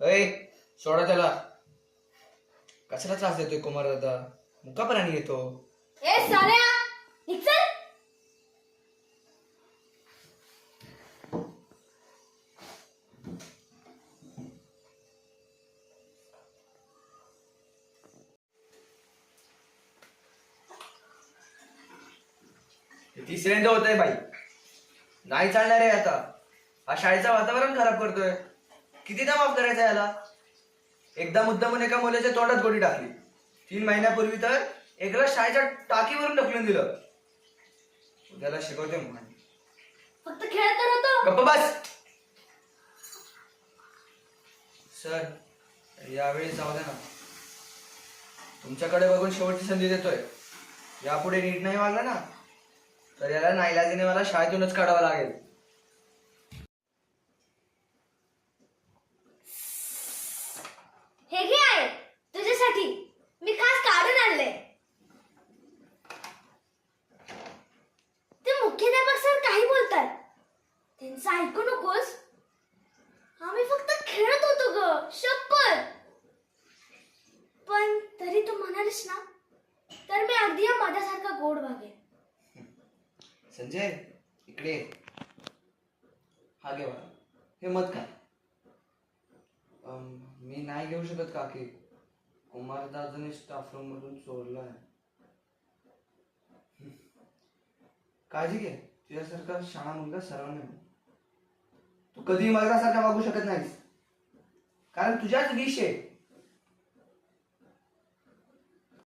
अय सोडा त्याला. कशाला त्रास देतोय कुमार दादा? मुका प्राणी येतो. ए साल्या निघ चल. तिसऱ्यांदा होतंय बाई. नाही चालणार आहे आता. हा शाळेचं वातावरण खराब करतोय. कितीदा माफ करायचं याला? एकदा मुद्दामून एका मुलाच्या तोंडात गोडी टाकली. 3 महिन्यापूर्वी तर एकला शाळेच्या टाकीवरून ढकलून दिलं. उद्याला शिकवते म्हणून. फक्त खेळत तर होतो. गप्प बस. सर, यावेळी जाऊ दे ना. तुमच्याकडे बघून शेवटची संधी देतोय. यापुढे नीट नाही वागला ना तर याला नाईलाजाने मला शाळेतूनच काढावं लागेल. हे घे आहे तुझ्यासाठी. मी खास काढून आणले. ते मुख्याध्यापक सर काही बोलतात त्यांचं ऐकू नकोस. आम्ही फक्त खेळत होतो ग, शपथ. पण तरी तू म्हणालीस ना तर मी अगदी या माझ्यासारखा गोड वागेन. संजय, इकडे ये. हा घे बाळा. हे मत काय? मी नाही घेऊ शकत काकी. कुमार दादाने स्टाफ रूम मधून चोरलाय. काळजी घे. तुझ्यासारखा शाळा मुलगा सर्वांना मिळेल. तू कधीही माझ्यासारखा वागू शकत नाहीस कारण तुझ्याच विष आहे.